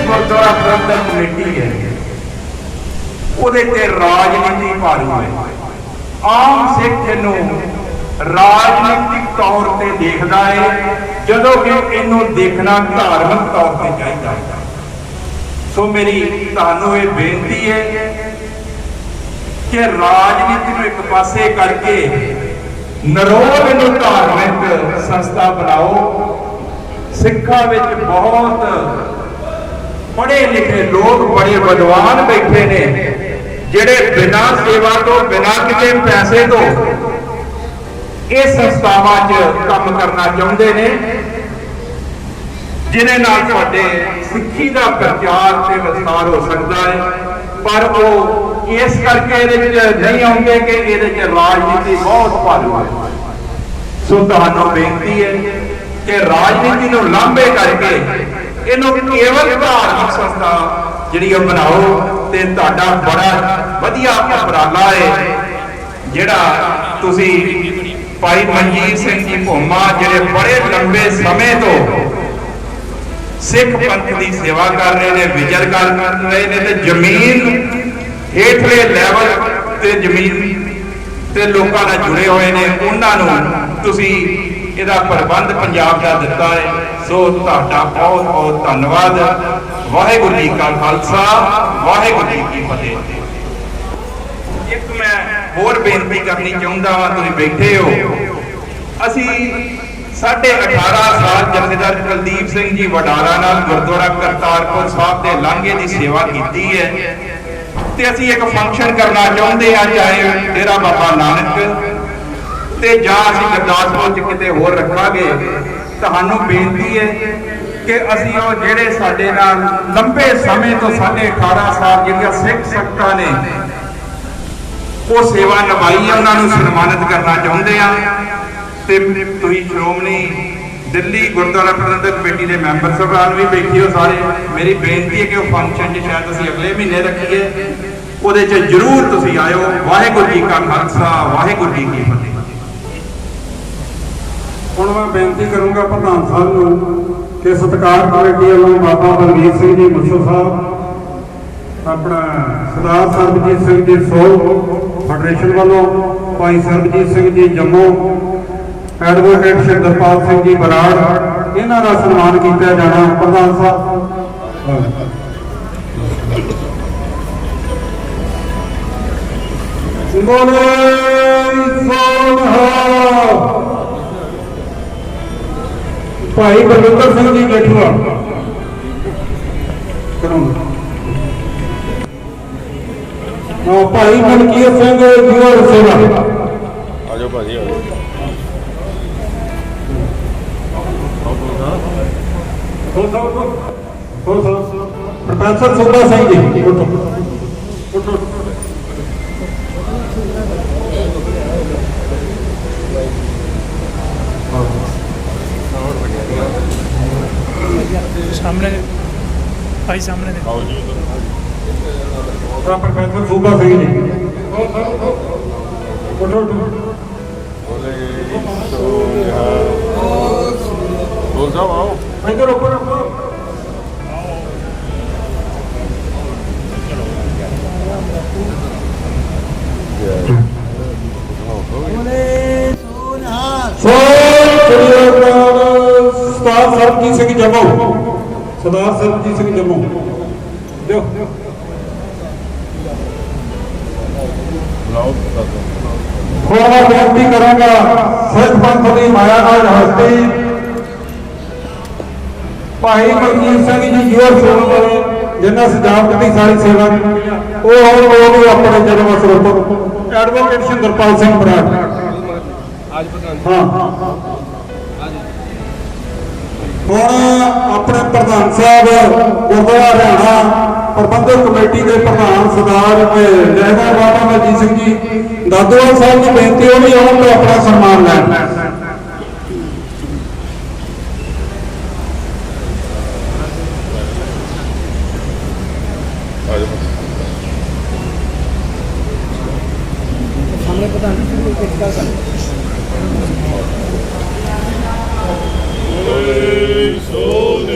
गुरुद्वारा प्रबंधक कमेटी है ਉਹਦੇ ਤੇ ਰਾਜਨੀਤੀ ਭਾਰੂ ਹੈ। ਆਮ ਸਿੱਖ ਇਹਨੂੰ ਰਾਜਨੀਤਿਕ ਤੌਰ ਤੇ ਦੇਖਦਾ ਹੈ, ਜਦੋਂ ਕਿ ਇਹਨੂੰ ਦੇਖਣਾ ਧਾਰਮਿਕ ਤੌਰ ਤੇ ਚਾਹੀਦਾ ਹੈ। ਸੋ ਮੇਰੀ ਤੁਹਾਨੂੰ ਇਹ ਬੇਨਤੀ ਹੈ ਕਿ ਰਾਜਨੀਤੀ ਨੂੰ ਇੱਕ ਪਾਸੇ ਕਰਕੇ ਨਰੋਲ ਇਹਨੂੰ ਧਾਰਮਿਕ ਸੰਸਥਾ ਬਣਾਓ। ਸਿੱਖਾਂ ਵਿੱਚ ਬਹੁਤ ਪੜ੍ਹੇ ਲਿਖੇ ਲੋਕ, ਬੜੇ ਵਿਦਵਾਨ ਬੈਠੇ ਨੇ ਜਿਹੜੇ ਬਿਨਾਂ ਸੇਵਾ ਤੋਂ, ਬਿਨਾਂ ਕਿਸੇ ਪੈਸੇ ਤੋਂ ਇਹ ਸੰਸਥਾਵਾਂ 'ਚ ਕੰਮ ਕਰਨਾ ਚਾਹੁੰਦੇ ਨੇ, ਜਿਹਦੇ ਨਾਲ ਤੁਹਾਡੇ ਸਿੱਖੀ ਦਾ ਪ੍ਰਚਾਰ ਤੇ ਵਿਸਥਾਰ ਹੋ ਸਕਦਾ ਹੈ। ਪਰ ਉਹ ਇਸ ਕਰਕੇ ਇਹਦੇ 'ਚ ਨਹੀਂ ਆਉਂਦੇ ਕਿ ਇਹਦੇ 'ਚ ਰਾਜਨੀਤੀ ਬਹੁਤ ਭਾਰੂ ਹੈ। ਸੋ ਤੁਹਾਨੂੰ ਬੇਨਤੀ ਹੈ ਕਿ ਰਾਜਨੀਤੀ ਨੂੰ ਲਾਂਭੇ ਕਰਕੇ ਇਹਨੂੰ ਕੇਵਲ ਧਾਰਮਿਕ ਸੰਸਥਾ ਜਿਹੜੀ ਉਹ ਬਣਾਓ। ਤੇ ਤੁਹਾਡਾ ਬੜਾ ਵਧੀਆ ਉਪਰਾਲਾ ਹੈ ਜਿਹੜਾ ਤੁਸੀਂ ਭਾਈ ਮਨਜੀਤ ਸਿੰਘ ਜੀ ਭੋਮਾ, ਜਿਹੜੇ ਬੜੇ ਲੰਬੇ ਸਮੇਂ ਤੋਂ ਸਿੱਖ ਪੰਥ ਦੀ ਸੇਵਾ ਕਰ ਰਹੇ ਨੇ, ਵਿਚਰ ਕਰ ਰਹੇ ਨੇ, ਤੇ ਜ਼ਮੀਨ ਹੇਠਲੇ ਲੈਵਲ ਤੇ ਜ਼ਮੀਨ ਤੇ ਲੋਕਾਂ ਨਾਲ ਜੁੜੇ ਹੋਏ ਨੇ, ਉਹਨਾਂ ਨੂੰ ਤੁਸੀਂ ਇਹਦਾ ਪ੍ਰਬੰਧ ਪੰਜਾਬ ਦਾ ਦਿੱਤਾ ਹੈ। ਸੋ ਤੁਹਾਡਾ ਬਹੁਤ ਬਹੁਤ ਧੰਨਵਾਦ। ਵਾਹਿਗੁਰੂ ਜੀ ਕਾ ਖਾਲਸਾ, ਵਾਹਿਗੁਰੂ ਜੀ ਕੀ ਫਤਿਹ। ਇੱਕ ਮੈਂ ਹੋਰ ਬੇਨਤੀ ਕਰਨੀ ਚਾਹੁੰਦਾ ਹਾਂ, ਤੁਸੀਂ ਬੈਠੇ ਹੋ। ਅਸੀਂ 18.5 ਸਾਲ ਜਥੇਦਾਰ ਕੁਲਦੀਪ ਸਿੰਘ ਜੀ ਵਡਾਲਾ ਨਾਲ ਗੁਰਦੁਆਰਾ ਕਰਤਾਰਪੁਰ ਸਾਹਿਬ ਦੇ ਲਾਂਘੇ ਦੀ ਸੇਵਾ ਕੀਤੀ ਹੈ, ਤੇ ਅਸੀਂ ਇੱਕ ਫੰਕਸ਼ਨ ਕਰਨਾ ਚਾਹੁੰਦੇ ਹਾਂ, ਚਾਹੇ ਡੇਰਾ ਬਾਬਾ ਨਾਨਕ ਤੇ ਜਾਂ ਅਸੀਂ ਗੁਰਦਾਸਪੁਰ 'ਚ ਕਿਤੇ ਹੋਰ ਰੱਖਾਂਗੇ। ਤੁਹਾਨੂੰ ਬੇਨਤੀ ਹੈ ਕਿ ਅਸੀਂ ਉਹ ਜਿਹੜੇ ਸਾਡੇ ਨਾਲ ਲੰਬੇ ਸਮੇਂ ਤੋਂ 18.5 ਸਾਲ ਜਿਹੜੀਆਂ ਸਿੱਖ ਸੰਗਤਾਂ ਨੇ ਉਹ ਸੇਵਾ ਨਿਭਾਈ ਹੈ, ਉਹਨਾਂ ਨੂੰ ਸਨਮਾਨਿਤ ਕਰਨਾ ਚਾਹੁੰਦੇ ਹਾਂ। ਤੇ ਤੁਸੀਂ ਸ਼੍ਰੋਮਣੀ ਦਿੱਲੀ ਗੁਰਦੁਆਰਾ ਪ੍ਰਬੰਧਕ ਕਮੇਟੀ ਦੇ ਮੈਂਬਰ ਸਾਹਿਬਾਨ ਵੀ ਬੈਠੇ ਹੋ ਸਾਰੇ। ਮੇਰੀ ਬੇਨਤੀ ਹੈ ਕਿ ਉਹ ਫੰਕਸ਼ਨ 'ਚ ਸ਼ਾਇਦ ਅਸੀਂ ਅਗਲੇ ਮਹੀਨੇ ਰੱਖੀਏ, ਉਹਦੇ 'ਚ ਜ਼ਰੂਰ ਤੁਸੀਂ ਆਇਓ। ਵਾਹਿਗੁਰੂ ਜੀ ਕਾ ਖਾਲਸਾ, ਵਾਹਿਗੁਰੂ ਜੀ ਕੀ ਫਤਿਹ। ਹੁਣ ਮੈਂ ਬੇਨਤੀ ਕਰੂੰਗਾ ਪ੍ਰਧਾਨ ਸਾਹਿਬ ਨੂੰ ਕਿ ਸਤਿਕਾਰ ਕਮੇਟੀ ਵੱਲੋਂ ਬਾਬਾ ਬਲਵੀਰ ਸਿੰਘ ਜੀ ਮੁੱਛੋ ਸਾਹਿਬ, ਆਪਣਾ ਸਰਦਾਰ ਸਰਬਜੀਤ ਸਿੰਘ ਜੀ ਸੋਲ ਫੈਡਰੇਸ਼ਨ ਵੱਲੋਂ, ਭਾਈ ਸਰਬਜੀਤ ਸਿੰਘ ਜੀ ਜੰਮੂ, ਐਡਵੋਕੇਟ ਸ਼ਿੰਦਰਪਾਲ ਸਿੰਘ ਜੀ ਬਰਾੜ, ਇਹਨਾਂ ਦਾ ਸਨਮਾਨ ਕੀਤਾ ਜਾਣਾ। ਪ੍ਰਧਾਨ ਸਾਹਿਬ ਬੋਲੇ ਸੋਨਹਾ। ਭਾਈ ਬਲਵਿੰਦਰ ਸਿੰਘ ਜੀ ਜੇਠੂਆ ਭਾਈ ਮਲਕੀਤ ਸਿੰਘ ਜੀਵਨ ਸੇਵਾ। ਆਜੋ ਭਾਜੀ, ਆਜੋ। ਪ੍ਰੋਫੈਸਰ ਸੂਬਾ ਸਿੰਘ ਜੀ सामने भाई, सामने आओ जी। प्रोफेसर सूबा सिंह जी बोल जाओ, आओ इधर ऊपर। सरदार सरबजीत सिंह जम्मू, सरदार सरबजीत सिंह जम्मू दियो। ਹੁਣ ਮੈਂ ਬੇਨਤੀ ਕਰਾਂਗਾ ਸਿੱਖ ਪੰਥ ਦੀ ਮਾਇਆ ਨਾਲ ਹਸਤੀ ਭਾਈ ਮਲਕੀਤ ਸਿੰਘ ਜੀ ਜੀਵਨ ਸੇਵਾ ਜਿਨ੍ਹਾਂ ਸਜਾਵਟ ਦੀ ਸਾਰੀ ਸੇਵਾ ਉਹ ਵੀ ਆਪਣੇ ਜਨਮ ਸਰੂਪ ਐਡਵੋਕੇਟ ਸ਼ਿੰਦਰਪਾਲ ਸਿੰਘ ਬਰਾੜ। ਹਾਂ ਹੁਣ ਆਪਣੇ ਪ੍ਰਧਾਨ ਸਾਹਿਬ ਗੁਰਦੁਆਰਾ ਹਰਿਆਣਾ ਪ੍ਰਬੰਧਕ ਕਮੇਟੀ ਦੇ ਪ੍ਰਧਾਨ ਸਰਦਾਰ ਜੈਦਾ ਬਾਬਾ ਮਨਜੀਤ ਸਿੰਘ ਜੀ ਦਾਦੋਵਾਲ ਸਾਹਿਬ ਦੀ ਬੇਨਤੀ ਉਹ ਵੀ ਆਉਣ ਤੋਂ ਆਪਣਾ ਸਨਮਾਨ ਲੈਣ। सामने प्रधान Soul,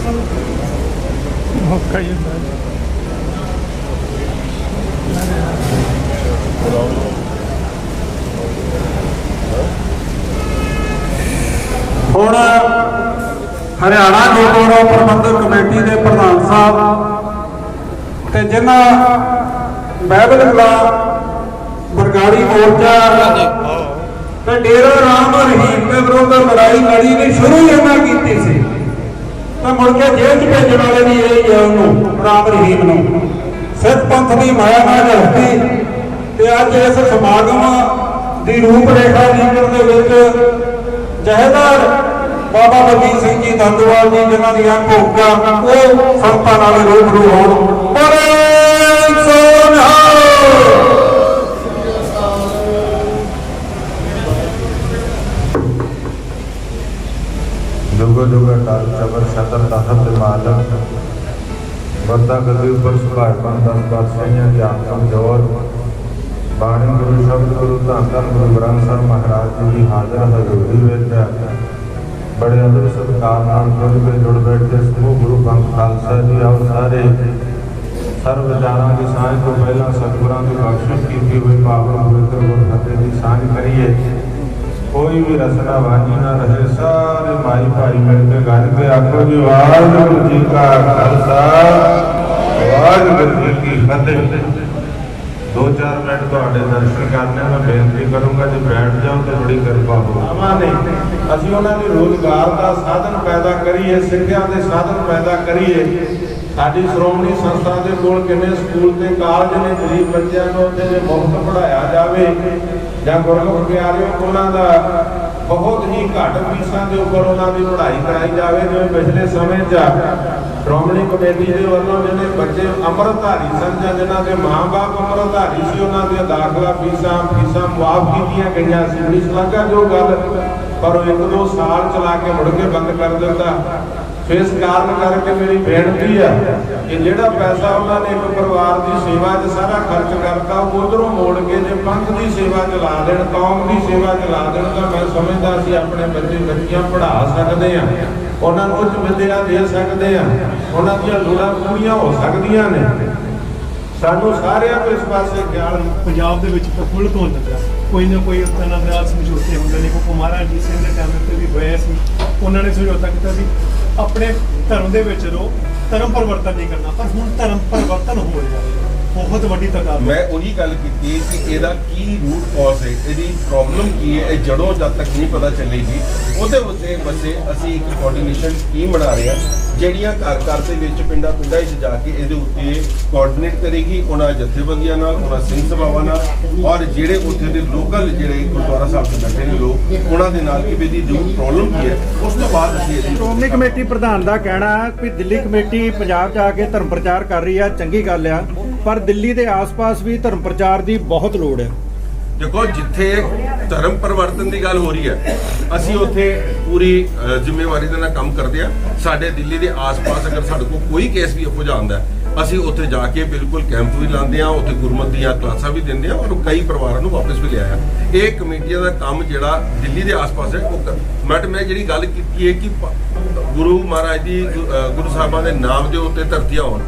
ਮੌਕਾ ਹੀ ਹੁੰਦਾ ਜੀ। ਹੁਣ ਹਰਿਆਣਾ ਗੁਰਦੁਆਰਾ ਪ੍ਰਬੰਧਕ ਕਮੇਟੀ ਦੇ ਪ੍ਰਧਾਨ ਸਾਹਿਬ ਤੇ ਜਿਨ੍ਹਾਂ ਬਾਈਬਲ ਬਰਗਾੜੀ ਮੋਰਚਾ ਤੇ ਡੇਰਾ ਰਾਮ ਰਹੀਮ ਦੇ ਵਿਰੁੱਧ ਲੜਾਈ ਲੜੀ ਨੇ ਸ਼ੁਰੂ ਹੀ ਇਹਨਾਂ ਕੀਤੀ ਸੀ ਤਾਂ ਮੁੜ ਕੇ ਜੇਲ੍ਹ 'ਚ ਭੇਜਣ ਵਾਲੇ ਵੀ ਇਹ ਹੀ ਆ ਉਹਨੂੰ ਰਾਮ ਰਹੀਮ ਨੂੰ ਸਿੱਖ ਪੰਥ ਦੀ ਮਾਇਆ ਨਾਲ ਝਲਕਦੀ ਤੇ ਅੱਜ ਇਸ ਸਮਾਗਮ ਦੀ ਰੂਪ ਰੇਖਾ ਲੀਡਰ ਦੇ ਵਿੱਚ ਜਹੇਦਾਰ ਬਾਬਾ ਬਲਵੀਰ ਸਿੰਘ ਜੀ ਦੰਦਵਾਲ ਜੀ ਜਿਨ੍ਹਾਂ ਦੀਆਂ ਭੋਗਾਂ ਉਹ ਸੰਤਾਂ ਨਾਲ ਰੂਬਰੂ ਹੋਣ ਪਰ जुग जुग अकाल चबर शतर तहत मालक बंदा गति उपर सुभाष बन 10 पातशाहियां ज्ञान कमजोर बाणी गुरु शब्द गुरु धन धन गुरु ग्रंथ साहब महाराज जी की हाजिर हजूरी विच बड़े अदब सत्कार नाल जुड़ के जुड़ बैठे समूह गुरु पंथ खालसा जी आओ सारे सर्व विचारां की सांझ तो पहला सतगुरां की बख्शिश की हुई पावन पवित्र गुरखते की सांझ करिए कोई भी रसना वाजी ना रहे सारे माई भाई मिलके घर पे आखो जी वाहिगुरू जी का खालसा वाहिगुरू जी की फतेह। 2-4 मिनट ਤੁਹਾਡੇ ਦਰਸ਼ਨ ਕਰਨੇ ਮੈਂ ਬੇਨਤੀ ਕਰੂੰਗਾ ਜੇ ਬੈਠ ਜਾਓ ਤੇ ਬੜੀ ਕਿਰਪਾ ਹੋਵੇ। ਅਸੀਂ ਉਹਨਾਂ ਦੇ ਰੋਜ਼ਗਾਰ ਦਾ ਸਾਧਨ ਪੈਦਾ ਕਰੀਏ ਸਿੱਖਿਆ ਦੇ ਸਾਧਨ ਪੈਦਾ ਕਰੀਏ। ਸਾਡੀ ਸ਼੍ਰੋਮਣੀ ਸੰਸਥਾ ਦੇ ਕੋਲ ਕਿੰਨੇ ਸਕੂਲ ਤੇ ਕਾਲਜ ਨੇ ਗਰੀਬ ਬੱਚਿਆਂ ਨੂੰ ਉੱਥੇ ਜੇ ਮੁਫਤ ਪੜ੍ਹਾਇਆ ਜਾਵੇ ਜਾਂ ਗੁਰਮੁਖ ਪਿਆਰਿਓ ਉਹਨਾਂ ਦਾ ਬਹੁਤ ਹੀ ਘੱਟ ਫੀਸਾਂ ਦੇ ਉੱਪਰ ਉਹਨਾਂ ਦੀ ਪੜ੍ਹਾਈ ਕਰਾਈ ਜਾਵੇ। ਜਿਵੇਂ ਪਿਛਲੇ ਸਮੇਂ 'ਚ ਸ਼੍ਰੋਮਣੀ ਕਮੇਟੀ ਦੇ ਵੱਲੋਂ ਜਿਹੜੇ ਬੱਚੇ ਅੰਮ੍ਰਿਤਧਾਰੀ ਸਨ ਜਾਂ ਜਿਨ੍ਹਾਂ ਦੇ ਮਾਂ-ਬਾਪ ਅੰਮ੍ਰਿਤਧਾਰੀ ਸੀ ਉਹਨਾਂ ਦੀਆਂ ਦਾਖਲਾ ਫੀਸਾਂ ਮੁਆਫ ਕੀਤੀਆਂ ਗਈਆਂ ਸੀ। ਬੜੀ ਸ਼ਲਾਘਾਯੋਗ ਗੱਲ ਪਰ ਉਹ 1-2 ਸਾਲ ਚਲਾ ਕੇ ਮੁੜ ਕੇ ਬੰਦ ਕਰ ਦਿੱਤਾ। ਸੋ ਇਸ ਕਾਰਨ ਕਰਕੇ ਮੇਰੀ ਬੇਨਤੀ ਆ ਕਿ ਜਿਹੜਾ ਪੈਸਾ ਉਹਨਾਂ ਨੇ ਇੱਕ ਪਰਿਵਾਰ ਦੀ ਸੇਵਾ 'ਚ ਸਾਰਾ ਖਰਚ ਕਰਤਾ ਉਹ ਉਧਰੋਂ ਮੋੜ ਕੇ ਜੇ ਪੰਥ ਦੀ ਸੇਵਾ 'ਚ ਲਾ ਦੇਣ ਕੌਮ ਦੀ ਸੇਵਾ 'ਚ ਲਾ ਦੇਣ ਤਾਂ ਮੈਂ ਸਮਝਦਾ ਅਸੀਂ ਆਪਣੇ ਬੱਚੀਆਂ ਪੜ੍ਹਾ ਸਕਦੇ ਹਾਂ ਉਹਨਾਂ ਨੂੰ ਉੱਚ ਵਿਦਿਆ ਦੇ ਸਕਦੇ ਹਾਂ ਉਹਨਾਂ ਦੀਆਂ ਲੋੜਾਂ ਪੂਰੀਆਂ ਹੋ ਸਕਦੀਆਂ ਨੇ। ਸਾਨੂੰ ਸਾਰਿਆਂ ਨੂੰ ਇਸ ਪਾਸੇ ਖਿਆਲ ਪੰਜਾਬ ਦੇ ਵਿੱਚ ਪ੍ਰਫੁੱਲਤ ਹੋਣ ਲੱਗਾ ਕੋਈ ਨਾ ਕੋਈ ਤਰ੍ਹਾਂ ਨਾਲ ਸਮਝੌਤੇ ਹੁੰਦੇ ਨੇ। ਕੋਈ ਮਹਾਰਾਜ ਜੀ ਸਿੰਘ ਦੇ ਟਾਈਮ ਤੇ ਵੀ ਹੋਇਆ ਸੀ ਉਹਨਾਂ ਨੇ ਸਮਝੌਤਾ ਕੀਤਾ ਸੀ ਆਪਣੇ ਧਰਮ ਦੇ ਵਿੱਚ ਰਹੋ ਧਰਮ ਪਰਿਵਰਤਨ ਨਹੀਂ ਕਰਨਾ ਪਰ ਹੁਣ ਧਰਮ ਪਰਿਵਰਤਨ ਹੋ ਰਿਹਾ ਬਹੁਤ ਵੱਡੀ ਤਾਦਾਦ। ਮੈਂ ਉਹੀ ਗੱਲ ਕੀਤੀ ਕਿ ਇਹਦਾ ਕੀ ਰੂਟ ਕਾਜ਼ ਹੈ ਇਹਦੀ ਪ੍ਰੋਬਲਮ ਕੀ ਹੈ ਇਹ ਜੜੋਂ ਜਦ ਤੱਕ ਨਹੀਂ ਪਤਾ ਚੱਲੇਗੀ ਉਹਦੇ ਉੱਤੇ ਬਸੇ ਅਸੀਂ ਇੱਕ ਕੋਆਰਡੀਨੇਸ਼ਨ ਟੀਮ ਬਣਾ ਰਹੇ ਹਾਂ ਜਿਹੜੀਆਂ ਘਰ ਘਰ ਦੇ ਵਿੱਚ ਪਿੰਡਾਂ 'ਚ ਜਾ ਕੇ ਇਹਦੇ ਉੱਤੇ ਕੋਆਰਡੀਨੇਟ ਕਰੇਗੀ ਉਹਨਾਂ ਜਥੇਬੰਦੀਆਂ ਨਾਲ ਉਹਨਾਂ ਸਿੰਘ ਸਭਾਵਾਂ ਨਾਲ ਔਰ ਜਿਹੜੇ ਉੱਥੇ ਦੇ ਲੋਕਲ ਜਿਹੜੇ ਗੁਰਦੁਆਰਾ ਸਾਹਿਬ ਦੇ ਬੈਠੇ ਨੇ ਲੋਕ ਉਹਨਾਂ ਦੇ ਨਾਲ ਕਿ ਇਹਦੀ ਜੋ ਪ੍ਰੋਬਲਮ ਕੀ ਹੈ ਉਸ ਤੋਂ ਬਾਅਦ ਅਸੀਂ ਇਹਦੀ ਸ਼੍ਰੋਮਣੀ ਕਮੇਟੀ ਪ੍ਰਧਾਨ ਦਾ ਕਹਿਣਾ ਹੈ ਕਿ ਦਿੱਲੀ ਕਮੇਟੀ ਪੰਜਾਬ 'ਚ ਆ ਕੇ ਧਰਮ ਪ੍ਰਚਾਰ ਕਰ ਰਹੀ ਆ ਚੰਗੀ ਗੱਲ ਆ ਪਰ ਦਿੱਲੀ ਦੇ ਆਸ-ਪਾਸ ਵੀ ਧਰਮ ਪ੍ਰਚਾਰ ਦੀ ਬਹੁਤ ਲੋੜ ਹੈ। ਦੇਖੋ ਜਿੱਥੇ ਧਰਮ ਪਰਿਵਰਤਨ ਦੀ ਗੱਲ ਹੋ ਰਹੀ ਹੈ ਅਸੀਂ ਉੱਥੇ ਪੂਰੀ ਜ਼ਿੰਮੇਵਾਰੀ ਦੇ ਨਾਲ ਕੰਮ ਕਰਦੇ ਆ। ਸਾਡੇ ਦਿੱਲੀ ਦੇ ਆਸ-ਪਾਸ ਅਗਰ ਸਾਡੇ ਕੋਲ ਕੋਈ ਕੇਸ ਵੀ ਇਹੋ ਜਿਹਾ ਆਉਂਦਾ ਅਸੀਂ ਉੱਥੇ ਜਾ ਕੇ ਬਿਲਕੁਲ ਕੈਂਪ ਵੀ ਲਾਉਂਦੇ ਆ ਉੱਥੇ ਗੁਰਮਤਿ ਦੀਆਂ ਕਲਾਸਾਂ ਵੀ ਦਿੰਦੇ ਆ ਔਰ ਕਈ ਪਰਿਵਾਰਾਂ ਨੂੰ ਵਾਪਸ ਵੀ ਲਿਆਇਆ। ਇਹ ਕਮੇਟੀਆਂ ਦਾ ਕੰਮ ਜਿਹੜਾ ਦਿੱਲੀ ਦੇ ਆਸ-ਪਾਸ ਹੈ ਉਹ ਮੈਂ ਜਿਹੜੀ ਗੱਲ ਕੀਤੀ ਹੈ ਕਿ ਗੁਰੂ ਮਹਾਰਾਜ ਦੀ ਗੁਰੂ ਸਾਹਿਬਾਂ ਦੇ ਨਾਮ ਦੇ ਉੱਤੇ ਧਰਤੀਆਂ ਹੋਣ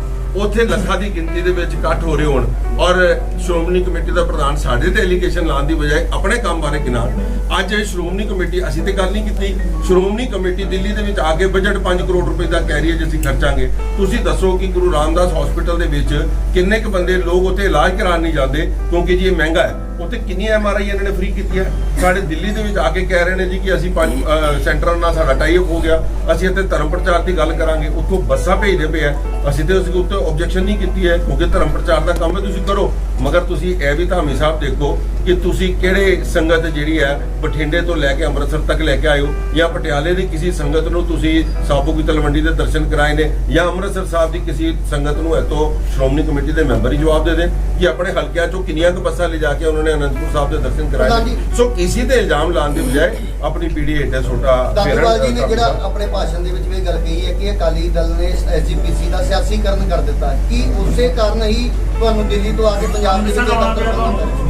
ਉੱਥੇ ਲੱਖਾਂ ਦੀ ਗਿਣਤੀ ਦੇ ਵਿੱਚ ਇਕੱਠ ਹੋ ਰਹੇ ਹੋਣ ਔਰ ਸ਼੍ਰੋਮਣੀ ਕਮੇਟੀ ਦਾ ਪ੍ਰਧਾਨ ਸਾਡੇ ਤੇ ਐਲੀਗੇਸ਼ਨ ਲਾਉਣ ਦੀ ਬਜਾਏ ਆਪਣੇ ਕੰਮ ਬਾਰੇ ਗਿਨਾਣ। ਅੱਜ ਸ਼੍ਰੋਮਣੀ ਕਮੇਟੀ ਅਸੀਂ ਤੇ ਗੱਲ ਨਹੀਂ ਕੀਤੀ ਸ਼੍ਰੋਮਣੀ ਕਮੇਟੀ ਦਿੱਲੀ ਦੇ ਵਿੱਚ ਆ ਕੇ ਬਜਟ 5 ਕਰੋੜ ਰੁਪਏ ਦਾ ਕਹਿ ਰਹੀ ਹੈ ਜੇ ਅਸੀਂ ਖਰਚਾਂਗੇ। ਤੁਸੀਂ ਦੱਸੋ ਕਿ ਗੁਰੂ ਰਾਮਦਾਸ ਹਸਪੀਟਲ ਦੇ ਵਿੱਚ ਕਿੰਨੇ ਕੁ ਬੰਦੇ ਲੋਕ ਉੱਥੇ ਇਲਾਜ ਕਰਾਉਣ ਨਹੀਂ ਜਾਂਦੇ ਕਿਉਂਕਿ ਜੀ ਇਹ ਮਹਿੰਗਾ ਹੈ। ਉੱਥੇ ਕਿੰਨੀਆਂ MRI ਇਹਨਾਂ ਨੇ ਫ੍ਰੀ ਕੀਤੀਆਂ। ਸਾਡੇ ਦਿੱਲੀ ਦੇ ਵਿੱਚ ਆ ਕੇ ਕਹਿ ਰਹੇ ਨੇ ਜੀ ਕਿ ਅਸੀਂ 5 ਸੈਂਟਰਾਂ ਨਾਲ ਸਾਡਾ ਟਾਈਅਪ ਹੋ ਗਿਆ ਅਸੀਂ ਇੱਥੇ ਧਰਮ ਪ੍ਰਚਾਰ ਦੀ ਗੱਲ ਕਰਾਂਗੇ ਉੱਥੋਂ ਬੱਸਾਂ ਭੇਜਦੇ ਪਏ ਆ ਅਸੀਂ ਤੇ ਉਸ ਉੱਤੇ ਆਬਜੈਕਸ਼ਨ ਨਹੀਂ ਕੀਤੀ ਹੈ ਕਿਉਂਕਿ ਧਰਮ ਪ੍ਰਚਾਰ ਦਾ ਕੰਮ ਹੈ ਤੁਸੀਂ ਕਰੋ ਮਗਰ ਤੁਸੀਂ ਇਹ ਵੀ ਧਾਮੀ ਸਾਹਿਬ ਦੇਖੋ ਕਿ ਤੁਸੀਂ ਕਿਹੜੇ ਸੰਗਤ ਜਿਹੜੀ ਹੈ ਬਠਿੰਡੇ ਤੋਂ ਲੈ ਕੇ ਅੰਮ੍ਰਿਤਸਰ ਤੱਕ ਲੈ ਕੇ ਆਇਓ ਜਾਂ ਪਟਿਆਲੇ ਦੀ ਕਿਸੇ ਸੰਗਤ ਨੂੰ ਤੁਸੀਂ ਸਾਬੋ ਕੀ ਤਲਵੰਡੀ ਦੇ ਦਰਸ਼ਨ ਕਰਾਏ ਨੇ ਜਾਂ ਅੰਮ੍ਰਿਤਸਰ ਸਾਹਿਬ ਦੀ ਕਿਸੇ ਸੰਗਤ ਨੂੰ ਇਤੋਂ ਸ਼੍ਰੋਮਣੀ ਕਮੇਟੀ ਦੇ ਮੈਂਬਰ ਹੀ ਜਵਾਬ ਦੇ ਦੇਣ ਕਿ ਆਪਣੇ ਹਲਕਿਆਂ ਚੋਂ ਕਿੰਨੀਆਂ ਕੁ ਬੱਸਾਂ ਲਿਜਾ ਕੇ ਉਹਨਾਂ ਨੇ ਅਨੰਦਪੁਰ ਸਾਹਿਬ ਦੇ ਦਰਸ਼ਨ ਕਰਾਏ। ਸੋ ਕਿਸੇ ਤੇ ਇਲਜ਼ਾਮ ਲਾਉਣ ਦੀ ਬਜਾਏ ਆਪਣੀ ਪੀੜੀ ਏਡਾ ਛੋਟਾ ਦਾਦੂਵਾਲ ਜੀ ਨੇ ਜਿਹੜਾ ਆਪਣੇ ਭਾਸ਼ਣ ਦੇ ਵਿੱਚ ਵੀ ਗੱਲ ਕਹੀ ਹੈ ਕਿ ਅਕਾਲੀ ਦਲ ਨੇ SGPC ਦਾ ਸਿਆਸੀਕਰਨ ਕਰ ਦਿੱਤਾ ਹੈ ਕਿ ਉਸੇ ਕਾਰਨ ਹੀ ਤੁਹਾਨੂੰ ਦਿੱਲੀ ਤੋਂ ਆ ਕੇ ਪੰਜਾਬ ਦੇ ਵਿੱਚ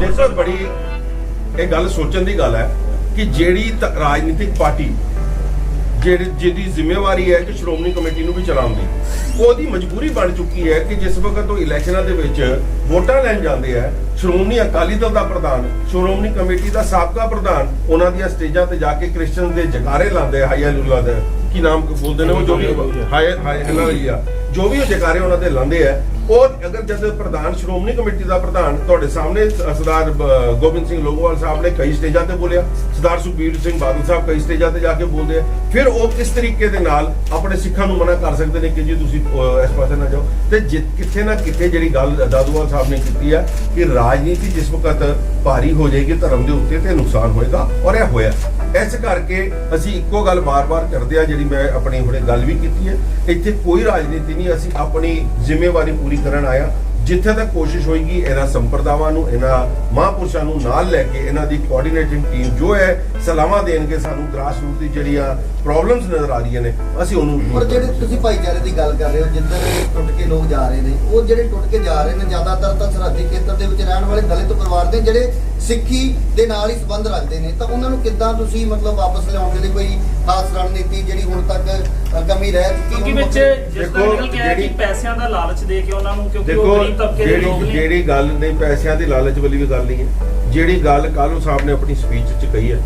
ਦੇਖੋ ਬੜੀ ਇਹ ਗੱਲ ਸੋਚਣ ਦੀ ਗੱਲ ਹੈ ਕਿ ਜਿਹੜੀ ਰਾਜਨੀਤਿਕ ਪਾਰਟੀ ਜਿਹਦੀ ਜ਼ਿੰਮੇਵਾਰੀ ਹੈ ਕਿ ਸ਼੍ਰੋਮਣੀ ਕਮੇਟੀ ਨੂੰ ਵੀ ਚਲਾਉਣ ਦੀ, ਉਹਦੀ ਮਜਬੂਰੀ ਬਣ ਚੁੱਕੀ ਹੈ ਕਿ ਜਿਸ ਵਕਤ ਉਹ ਇਲੈਕਸ਼ਨਾਂ ਦੇ ਵਿੱਚ ਵੋਟਾਂ ਲੈਣ ਜਾਂਦੇ ਆ, ਸ਼੍ਰੋਮਣੀ ਅਕਾਲੀ ਦਲ ਦਾ ਪ੍ਰਧਾਨ, ਸ਼੍ਰੋਮਣੀ ਕਮੇਟੀ ਦਾ ਸਾਬਕਾ ਪ੍ਰਧਾਨ ਉਹਨਾਂ ਦੀਆਂ ਸਟੇਜਾਂ ਤੇ ਜਾ ਕੇ ਕ੍ਰਿਸਚਨ ਦੇ ਜਕਾਰੇ ਲਾਉਂਦੇ ਆ, ਹਾਈ ਹਾਲੂਲਾ ਦੇ ਕੀ ਨਾਮ ਬੋਲਦੇ ਨੇ ਉਹ, ਜੋ ਵੀ ਹਾਈ ਹਾਲੂਲਾ ਜੋ ਵੀ ਉਹ ਜਕਾਰੇ ਉਹਨਾਂ ਦੇ ਲਾਉਂਦੇ ਆ। ਉਹ ਅਗਰ ਜਦ ਪ੍ਰਧਾਨ ਸ਼੍ਰੋਮਣੀ ਕਮੇਟੀ ਦਾ ਪ੍ਰਧਾਨ ਤੁਹਾਡੇ ਸਾਹਮਣੇ ਸਰਦਾਰ ਗੋਬਿੰਦ ਸਿੰਘ ਲੋਗੋਵਾਲ ਸਾਹਿਬ ਨੇ ਕਈ ਸਟੇਜਾਂ ਤੇ ਬੋਲਿਆ, ਸਰਦਾਰ ਸੁਖਬੀਰ ਸਿੰਘ ਬਾਦਲ ਸਾਹਿਬ ਕਈ ਸਟੇਜਾਂ ਤੇ ਜਾ ਕੇ ਬੋਲਦੇ ਆ, ਫਿਰ ਉਹ ਕਿਸ ਤਰੀਕੇ ਦੇ ਨਾਲ ਆਪਣੇ ਸਿੱਖਾਂ ਨੂੰ ਮਨਾ ਕਰ ਸਕਦੇ ਨੇ ਕਿ ਜੀ ਤੁਸੀਂ ਇਸ ਪਾਸੇ ਨਾ ਜਾਓ। ਤੇ ਕਿੱਥੇ ਨਾ ਕਿੱਥੇ ਜਿਹੜੀ ਗੱਲ ਦਾਦੂਵਾਲ ਸਾਹਿਬ ਨੇ ਕੀਤੀ ਆ ਕਿ ਰਾਜਨੀਤੀ ਜਿਸ ਵਕਤ ਭਾਰੀ ਹੋ ਜਾਏਗੀ ਧਰਮ ਦੇ ਉੱਤੇ ਤੇ ਨੁਕਸਾਨ ਹੋਏਗਾ, ਔਰ ਇਹ ਹੋਇਆ। ਇਸ ਕਰਕੇ ਅਸੀਂ ਇੱਕੋ ਗੱਲ ਬਾਰ-ਬਾਰ ਕਰਦੇ ਆ, ਜਿਹੜੀ ਮੈਂ ਆਪਣੀ ਹੁਣੇ ਗੱਲ ਵੀ ਕੀਤੀ ਹੈ, ਇੱਥੇ ਕੋਈ ਰਾਜਨੀਤੀ ਨਹੀਂ, ਅਸੀਂ ਆਪਣੀ ਜ਼ਿੰਮੇਵਾਰੀ ਪੂਰੀ ਕਰਨ ਆਇਆ। ਜਿੱਥੇ ਤੱਕ ਕੋਸ਼ਿਸ਼ ਹੋਏਗੀ ਇਹਨਾਂ ਸੰਪਰਦਾਵਾਂ ਨੂੰ, ਇਹਨਾਂ ਮਹਾਂਪੁਰਸ਼ਾਂ ਨੂੰ ਨਾਲ ਲੈ ਕੇ ਇਹਨਾਂ ਦੀ ਕੋਆਰਡੀਨੇਟਿੰਗ ਟੀਮ ਜੋ ਹੈ ਸਲਾਹਾਂ ਦੇਣਗੇ ਸਾਨੂੰ ਗ੍ਰਾਸ ਰੂਟ ਦੀ ਜਿਹੜੀਆਂ ਪ੍ਰੋਬਲਮਸ ਨਜ਼ਰ ਆ ਰਹੀਆਂ ਨੇ ਅਸੀਂ ਉਹਨੂੰ ਪਰ ਜਿਹੜੇ ਤੁਸੀਂ ਭਾਈਚਾਰੇ ਦੀ ਗੱਲ ਕਰ ਰਹੇ ਹੋ, ਜਿੱਧਰ ਟੁੱਟ ਕੇ ਲੋਕ ਜਾ ਰਹੇ ਨੇ, ਉਹ ਜਿਹੜੇ ਟੁੱਟ ਕੇ ਜਾ ਰਹੇ ਨੇ ਜ਼ਿਆਦਾਤਰ ਤਾਂ ਸਰਹੱਦੀ ਖੇਤਰ ਦੇ ਵਿੱਚ ਰਹਿਣ ਵਾਲੇ ਦਲਿਤ ਪਰਿਵਾਰ ਦੇ ਜਿਹੜੇ ਸਿੱਖੀ ਦੇ ਨਾਲ ਹੀ ਸੰਬੰਧ ਰੱਖਦੇ ਨੇ, ਤਾਂ ਉਹਨਾਂ ਨੂੰ ਕਿੱਦਾਂ ਤੁਸੀਂ ਮਤਲਬ ਵਾਪਸ ਲਿਆਉਣ ਦੇ ਲਈ ਕੋਈ ਖਾਸ ਰਣਨੀਤੀ ਜਿਹੜੀ ਹੁਣ ਤੱਕ ਕਮੀ ਰਹਿ ਚੁੱਕੀ ਕਿਉਂਕਿ ਵਿੱਚ ਜਿਸ ਤਰ੍ਹਾਂ ਨਿਕਲ ਕੇ ਆਇਆ ਕਿ ਪੈਸਿਆਂ ਦਾ ਲਾਲਚ ਦੇ ਕੇ ਉਹਨਾਂ ਨੂੰ, ਕਿਉਂਕਿ ਉਹ ਗਰੀਬ ਤਬਕੇ ਦੇ ਲੋਕ ਨੇ। ਜਿਹੜੀ ਗੱਲ ਨਹੀਂ ਪੈਸਿਆਂ ਦੀ ਲਾਲਚ ਵਾਲੀ ਵੀ ਗੱਲ ਨਹੀਂ ਹੈ, ਜਿਹੜੀ ਗੱਲ ਕਾਲੂ ਸਾਹਿਬ ਨੇ ਆਪਣੀ ਸਪੀਚ 'ਚ ਕਹੀ ਹੈ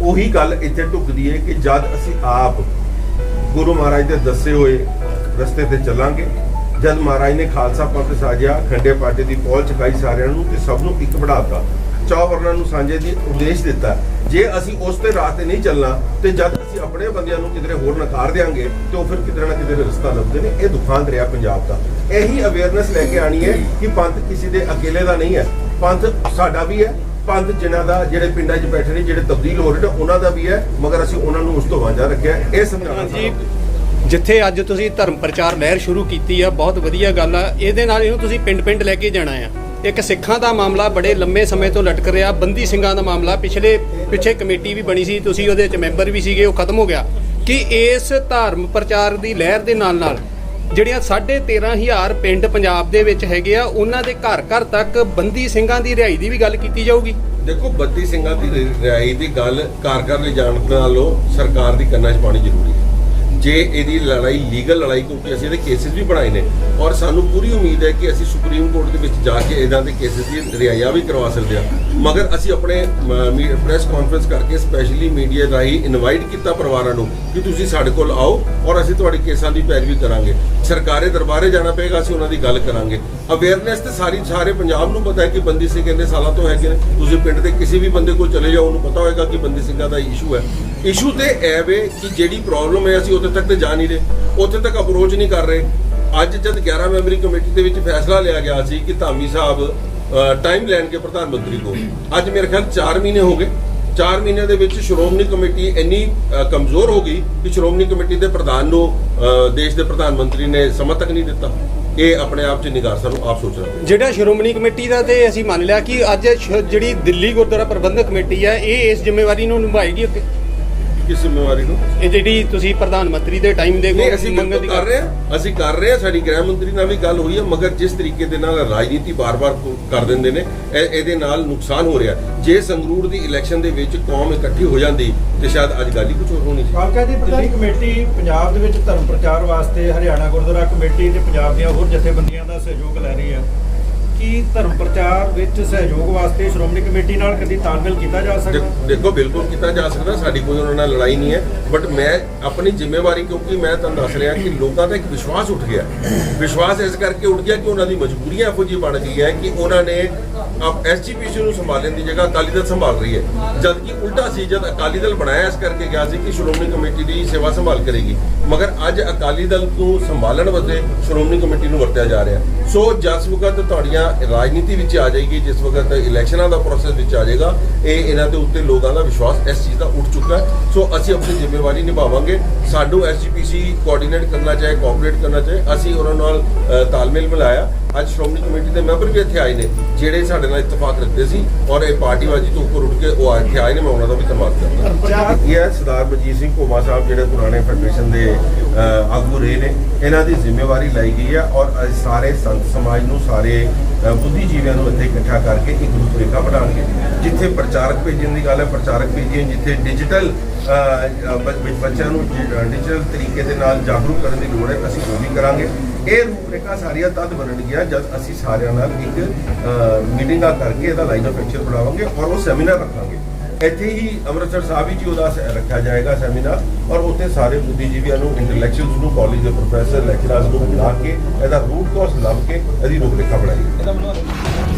ਉਹੀ ਗੱਲ ਇੱਥੇ ਢੁੱਕਦੀ ਹੈ ਕਿ ਜਦ ਅਸੀਂ ਆਪ ਗੁਰੂ ਮਹਾਰਾਜ ਦੇ ਦੱਸੇ ਹੋਏ ਰਸਤੇ ਤੇ ਚੱਲਾਂਗੇ, ਜਦ ਮਹਾਰਾਜ ਨੇ ਖਾਲਸਾ ਪੰਥ ਸਾਜਿਆ, ਖੰਡੇ ਪਾਟੇ ਦੀ ਪੌਲ ਚੁਕਾਈ ਸਾਰਿਆਂ ਨੂੰ ਤੇ ਸਭ ਨੂੰ ਇੱਕ ਬਣਾਤਾ, ਚਾਹ ਵਰਨਾਂ ਨੂੰ ਸਾਂਝੇ ਦੀ ਉਪਦੇਸ਼ ਦਿੱਤਾ। ਜੇ ਅਸੀਂ ਉਸ ਤੇ ਰਾਹ ਤੇ ਨਹੀਂ ਚੱਲਣਾ ਤੇ ਜਦ ਅਸੀਂ ਆਪਣੇ ਬੰਦਿਆਂ ਨੂੰ ਕਿਧਰੇ ਹੋਰ ਨਕਾਰ ਦੇਾਂਗੇ ਤੇ ਉਹ ਫਿਰ ਕਿਧਰੇ ਨਾ ਕਿਧਰੇ ਰਸਤਾ ਲੱਭਦੇ ਨੇ। ਇਹ ਦੁਖਾਂਤ ਰਿਹਾ ਪੰਜਾਬ ਦਾ। ਇਹੀ ਅਵੇਅਰਨੈਸ ਲੈ ਕੇ ਆਣੀ ਹੈ ਕਿ ਪੰਥ ਕਿਸੇ ਦੇ ਅਕੇਲੇ ਦਾ ਨਹੀਂ ਹੈ, ਪੰਥ ਸਾਡਾ ਵੀ ਹੈ, ਪੰਥ ਜਿਨ੍ਹਾਂ ਦਾ ਜਿਹੜੇ ਪਿੰਡਾਂ 'ਚ ਬੈਠੇ ਨੇ ਜਿਹੜੇ ਤਬਦੀਲ ਹੋ ਰਹੇ ਨੇ ਉਹਨਾਂ ਦਾ ਵੀ ਹੈ, ਮਗਰ ਅਸੀਂ ਉਹਨਾਂ ਨੂੰ ਉਸ ਤੋਂ ਵਾਂਝਾ ਰੱਖਿਆ। ਇਹ ਸਮਝਾਉਣਾ ਜਿੱਥੇ ਅੱਜ ਤੁਸੀਂ ਧਰਮ ਪ੍ਰਚਾਰ ਲਹਿਰ ਸ਼ੁਰੂ ਕੀਤੀ ਆ, ਬਹੁਤ ਵਧੀਆ ਗੱਲ ਆ। ਇਹਦੇ ਨਾਲ ਇਹਨੂੰ ਤੁਸੀਂ ਪਿੰਡ-ਪਿੰਡ ਲੈ ਕੇ ਜਾਣਾ ਆ। ਇੱਕ ਸਿੱਖਾਂ ਦਾ ਮਾਮਲਾ ਬੜੇ ਲੰਮੇ ਸਮੇਂ ਤੋਂ ਲਟਕ ਰਿਹਾ, ਬੰਦੀ ਸਿੰਘਾਂ ਦਾ ਮਾਮਲਾ ਪਿੱਛੇ ਕਮੇਟੀ ਵੀ ਬਣੀ ਸੀ, ਤੁਸੀਂ ਉਹਦੇ 'ਚ ਮੈਂਬਰ ਵੀ ਸੀਗੇ, ਉਹ ਖਤਮ ਹੋ ਗਿਆ। ਕਿ ਇਸ ਧਰਮ ਪ੍ਰਚਾਰ ਦੀ ਲਹਿਰ ਦੇ ਨਾਲ ਜਿਹੜੀਆਂ 13,500 ਪਿੰਡ ਪੰਜਾਬ ਦੇ ਵਿੱਚ ਹੈਗੇ ਆ, ਉਹਨਾਂ ਦੇ ਘਰ-ਘਰ ਤੱਕ ਬੰਦੀ ਸਿੰਘਾਂ ਦੀ ਰਿਹਾਈ ਦੀ ਵੀ ਗੱਲ ਕੀਤੀ ਜਾਊਗੀ। ਦੇਖੋ, ਬੰਦੀ ਸਿੰਘਾਂ ਦੀ ਰਿਹਾਈ ਦੀ ਗੱਲ ਘਰ-ਘਰ ਲਿਜਾਣ ਨਾਲੋਂ ਸਰਕਾਰ ਦੀ ਕੰਨਾਂ 'ਚ ਪਾਣੀ ਜ਼ਰੂਰੀ ਹੈ। ਜੇ ਇਹਦੀ ਲੜਾਈ ਲੀਗਲ ਲੜਾਈ, ਕਿਉਂਕਿ ਅਸੀਂ ਇਹਦੇ ਕੇਸਿਸ ਵੀ ਬਣਾਏ ਨੇ ਔਰ ਸਾਨੂੰ ਪੂਰੀ ਉਮੀਦ ਹੈ ਕਿ ਅਸੀਂ ਸੁਪਰੀਮ ਕੋਰਟ ਦੇ ਵਿੱਚ ਜਾ ਕੇ ਇਹਨਾਂ ਦੇ ਕੇਸਿਸ ਦੀ ਰਿਹਾਈਆਂ ਵੀ ਕਰਵਾ ਸਕਦੇ ਹਾਂ। ਮਗਰ ਅਸੀਂ ਆਪਣੇ ਪ੍ਰੈਸ ਕਾਨਫਰੰਸ ਕਰਕੇ ਸਪੈਸ਼ਲੀ ਮੀਡੀਆ ਰਾਹੀਂ ਇਨਵਾਈਟ ਕੀਤਾ ਪਰਿਵਾਰਾਂ ਨੂੰ ਕਿ ਤੁਸੀਂ ਸਾਡੇ ਕੋਲ ਆਓ ਔਰ ਅਸੀਂ ਤੁਹਾਡੇ ਕੇਸਾਂ ਦੀ ਪੈਰਵੀ ਕਰਾਂਗੇ। ਸਰਕਾਰੀ ਦਰਬਾਰੇ ਜਾਣਾ ਪਏਗਾ, ਅਸੀਂ ਉਹਨਾਂ ਦੀ ਗੱਲ ਕਰਾਂਗੇ। ਅਵੇਅਰਨੈਸ ਤੇ ਸਾਰੇ ਪੰਜਾਬ ਨੂੰ ਪਤਾ ਹੈ ਕਿ ਬੰਦੀ ਸਿੰਘ ਇੰਨੇ ਸਾਲਾਂ ਤੋਂ ਹੈਗੇ ਨੇ। ਤੁਸੀਂ ਪਿੰਡ ਦੇ ਕਿਸੇ ਵੀ ਬੰਦੇ ਕੋਲ ਚਲੇ ਜਾਓ, ਉਹਨੂੰ ਪਤਾ ਹੋਏਗਾ ਕਿ ਬੰਦੀ ਸਿੰਘਾਂ ਦਾ ਇਸ਼ੂ ਹੈ। ਇਸ਼ੂ ਤੇ ਇਹ ਵੇ ਕਿ ਜਿਹੜੀ ਪ੍ਰੋਬਲਮ ਹੈ ਅਸੀਂ ਉੱਥੇ ਤੱਕ ਤੇ ਜਾ ਨਹੀਂ ਰਹੇ, ਉੱਥੇ ਤੱਕ ਅਪਰੋਚ ਨਹੀਂ ਕਰ ਰਹੇ। ਅੱਜ ਜਦ 11 ਮੈਂਬਰੀ ਕਮੇਟੀ ਦੇ ਵਿੱਚ ਫੈਸਲਾ ਲਿਆ ਗਿਆ ਸੀ ਕਿ ਧਾਮੀ ਸਾਹਿਬ ਟਾਈਮ ਲੈਣਗੇ ਪ੍ਰਧਾਨ ਮੰਤਰੀ ਕੋਲ, ਅੱਜ ਮੇਰੇ ਖਿਆਲ 4 ਮਹੀਨੇ ਹੋ ਗਏ। 4 ਮਹੀਨਿਆਂ ਦੇ ਵਿੱਚ ਸ਼੍ਰੋਮਣੀ ਕਮੇਟੀ ਇੰਨੀ ਕਮਜ਼ੋਰ ਹੋ ਗਈ ਕਿ ਸ਼੍ਰੋਮਣੀ ਕਮੇਟੀ ਦੇ ਪ੍ਰਧਾਨ ਨੂੰ ਦੇਸ਼ ਦੇ ਪ੍ਰਧਾਨ ਮੰਤਰੀ ਨੇ ਸਮਝ ਤੱਕ ਨਹੀਂ ਦਿੱਤਾ। ਇਹ ਆਪਣੇ ਆਪ 'ਚ ਨਿਗਾਰ ਸਾਨੂੰ ਆਪ ਸੋਚਣਾ ਪਏਗਾ। ਜਿਹੜਾ ਸ਼੍ਰੋਮਣੀ ਕਮੇਟੀ ਦਾ ਤੇ ਅਸੀਂ ਮੰਨ ਲਿਆ ਕਿ ਅੱਜ ਜਿਹੜੀ ਦਿੱਲੀ ਗੁਰਦੁਆਰਾ ਪ੍ਰਬੰਧਕ ਕਮੇਟੀ ਹੈ, ਇਹ ਇਸ ਜ਼ਿੰਮੇਵਾਰੀ ਨੂੰ ਨਿਭਾਏਗੀ ਅੱਗੇ। ਕਿਸ ਜ਼ਿੰਮੇਵਾਰੀ ਨੂੰ? ਇਹ ਜਿਹੜੀ ਤੁਸੀਂ ਪ੍ਰਧਾਨ ਮੰਤਰੀ ਦੇ ਟਾਈਮ ਦੇ ਅਸੀਂ ਕਰ ਰਹੇ ਹਾਂ। ਸਾਡੀ ਗ੍ਰਹਿ ਮੰਤਰੀ ਨਾਲ ਵੀ ਗੱਲ ਹੋਈ ਹੈ, ਮਗਰ ਜਿਸ ਤਰੀਕੇ ਦੇ ਨਾਲ ਰਾਜਨੀਤੀ ਬਾਰ-ਬਾਰ ਕਰ ਦਿੰਦੇ ਨੇ, ਇਹਦੇ ਨਾਲ ਨੁਕਸਾਨ ਹੋ ਰਿਹਾ। ਜੇ ਸੰਗਰੂਰ ਦੀ ਇਲੈਕਸ਼ਨ ਦੇ ਵਿੱਚ ਕੌਮ ਇਕੱਠੀ ਹੋ ਜਾਂਦੀ ਤੇ ਸ਼ਾਇਦ ਅੱਜ ਗੱਲ ਹੀ ਕੁਝ ਹੋਰ ਹੋਣੀ ਸੀ। ਕਾਲਕਾ ਦੀ ਦਿੱਲੀ ਕਮੇਟੀ ਪੰਜਾਬ ਦੇ ਵਿੱਚ ਧਰਮ ਪ੍ਰਚਾਰ ਵਾਸਤੇ ਹਰਿਆਣਾ ਗੁਰਦੁਆਰਾ ਕਮੇਟੀ ਤੇ ਪੰਜਾਬ ਦੀਆਂ ਹੋਰ ਜਥੇਬੰਦੀਆਂ ਦਾ ਸਹਿਯੋਗ ਲੈ ਰਹੀ ਹੈ। ਕੀ ਧਰਮ ਪ੍ਰਚਾਰ ਵਿੱਚ ਸਹਿਯੋਗ ਵਾਸਤੇ ਸ਼੍ਰੋਮਣੀ ਕਮੇਟੀ ਨਾਲ ਕਦੀ ਤਾਲਮੇਲ ਕੀਤਾ ਜਾ ਸਕਦਾ? ਦੇਖੋ, ਬਿਲਕੁਲ ਕੀਤਾ ਜਾ ਸਕਦਾ। ਸਾਡੀ ਕੋਈ ਉਹਨਾਂ ਨਾਲ ਲੜਾਈ ਨਹੀਂ ਹੈ, ਬਟ ਮੈਂ ਆਪਣੀ ਜ਼ਿੰਮੇਵਾਰੀ, ਕਿਉਂਕਿ ਮੈਂ ਤੁਹਾਨੂੰ ਦੱਸ ਰਿਹਾ ਕਿ ਲੋਕਾਂ ਦਾ ਇੱਕ ਵਿਸ਼ਵਾਸ ਉੱਠ ਗਿਆ। ਵਿਸ਼ਵਾਸ ਇਸ ਕਰਕੇ ਉੱਠ ਗਿਆ ਕਿ ਉਹਨਾਂ ਦੀ ਮਜਬੂਰੀਆਂ ਇਹੋ ਜਿਹੀ ਬਣ ਗਈ ਹੈ ਕਿ ਉਹਨਾਂ ਨੇ ਐਸਜੀਪੀਸੀ ਨੂੰ ਸੰਭਾਲਣ ਦੀ ਜਗ੍ਹਾ ਅਕਾਲੀ ਦਲ ਸੰਭਾਲ ਰਹੀ ਹੈ, ਜਦਕਿ ਉਲਟਾ ਸੀ। ਜਦ ਅਕਾਲੀ ਦਲ ਬਣਾਇਆ ਇਸ ਕਰਕੇ ਗਿਆ ਸੀ ਕਿ ਸ਼੍ਰੋਮਣੀ ਕਮੇਟੀ ਦੀ ਸੇਵਾ ਸੰਭਾਲ ਕਰੇਗੀ, ਮਗਰ ਅੱਜ ਅਕਾਲੀ ਦਲ ਨੂੰ ਸੰਭਾਲਣ ਵਾਸਤੇ ਸ਼੍ਰੋਮਣੀ ਕਮੇਟੀ ਨੂੰ ਵਰਤਿਆ ਜਾ ਰਿਹਾ। ਸੋ ਜਿਸ ਵਕਤ ਤੁਹਾਡੀਆਂ ਰਾਜਨੀਤੀ ਵਿੱਚ ਆ ਜਾਏਗੀ, ਜਿਸ ਵਕਤ ਇਲੈਕਸ਼ਨਾਂ ਦਾ ਪ੍ਰੋਸੈਸ ਵਿੱਚ ਆ ਜਾਏਗਾ, ਇਹਨਾਂ ਦੇ ਉੱਤੇ ਲੋਕਾਂ ਦਾ ਵਿਸ਼ਵਾਸ ਇਸ ਚੀਜ਼ ਦਾ ਉੱਠ ਚੁੱਕਾ ਹੈ। ਸੋ ਅਸੀਂ ਆਪਣੀ ਜ਼ਿੰਮੇਵਾਰੀ ਨਿਭਾਵਾਂਗੇ। ਸਾਨੂੰ ਐਸਜੀਪੀਸੀ ਕੋਆਰਡੀਨੇਟ ਕਰਨਾ ਚਾਹੇ, ਕੋਆਪਰੇਟ ਕਰਨਾ ਚਾਹੇ, ਅਸੀਂ ਉਹਨਾਂ ਨਾਲ ਤਾਲਮੇਲ ਮਿਲਾਇਆ। ਅੱਜ ਸ਼੍ਰੋਮਣੀ ਕਮੇਟੀ ਦੇ ਮੈਂਬਰ ਵੀ ਇੱਥੇ ਆਏ ਨੇ ਜਿਹੜੇ ਸਾਡੇ ਨਾਲ ਇਤਫਾਕ ਰੱਖਦੇ ਸੀ ਔਰ ਇਹ ਪਾਰਟੀਬਾਜ਼ੀ ਤੋਂ ਉੱਪਰ ਉੱਠ ਕੇ ਉਹ ਇੱਥੇ ਆਏ ਨੇ। ਮੈਂ ਉਹਨਾਂ ਦਾ ਵੀ ਧੰਨਵਾਦ ਕਰਦਾ। ਇਹ ਹੈ ਸਰਦਾਰ ਮਨਜੀਤ ਸਿੰਘ ਘੋਮਾ ਸਾਹਿਬ, ਜਿਹੜੇ ਪੁਰਾਣੇ ਫੈਡਰੇਸ਼ਨ ਦੇ ਆਗੂ ਰਹੇ ਨੇ, ਇਹਨਾਂ ਦੀ ਜ਼ਿੰਮੇਵਾਰੀ ਲਈ ਗਈ ਹੈ ਔਰ ਸਾਰੇ ਸੰਤ ਸਮਾਜ ਨੂੰ, ਸਾਰੇ ਬੁੱਧੀਜੀਵੀਆਂ ਨੂੰ ਇੱਥੇ ਇਕੱਠਾ ਕਰਕੇ ਇੱਕ ਰੂਪਰੇਖਾ ਬਣਾਉਣਗੇ। ਜਿੱਥੇ ਪ੍ਰਚਾਰਕ ਭੇਜਣ ਦੀ ਗੱਲ ਹੈ, ਪ੍ਰਚਾਰਕ ਭੇਜੀਏ। ਜਿੱਥੇ ਡਿਜੀਟਲ ਬੱਚਿਆਂ ਨੂੰ ਡਿਜੀਟਲ ਤਰੀਕੇ ਦੇ ਨਾਲ ਜਾਗਰੂਕ ਕਰਨ ਦੀ ਲੋੜ ਹੈ, ਅਸੀਂ ਉਹ ਵੀ ਕਰਾਂਗੇ। ਇਹ ਰੂਪਰੇਖਾ ਸਾਰੀਆਂ ਤਦ ਬਣਨਗੀਆਂ ਜਦ ਅਸੀਂ ਸਾਰਿਆਂ ਨਾਲ ਇੱਕ ਮੀਟਿੰਗਾਂ ਕਰਕੇ ਇਹਦਾ ਲਾਈਨ ਆਫ ਐਕਸ਼ਨ ਬਣਾਵਾਂਗੇ ਔਰ ਉਹ ਸੈਮੀਨਾਰ ਰੱਖਾਂਗੇ। ਇੱਥੇ ਹੀ ਅੰਮ੍ਰਿਤਸਰ ਸਾਹਿਬ ਵਿੱਚ ਹੀ ਉਹਦਾ ਰੱਖਿਆ ਜਾਏਗਾ ਸੈਮੀਨਾਰ, ਔਰ ਉੱਥੇ ਸਾਰੇ ਬੁੱਧੀਜੀਵੀਆਂ ਨੂੰ, ਇੰਟੈਲੈਕਚੁਅਲਸ ਨੂੰ, ਕਾਲਜ ਦੇ ਪ੍ਰੋਫੈਸਰ ਲੈਕਚਰਰਸ ਨੂੰ ਬੁਲਾ ਕੇ ਇਹਦਾ ਰੂਟ ਕਾਜ਼ ਲੱਭ ਕੇ ਇਹਦੀ ਰੂਪਰੇਖਾ ਬਣਾਈ।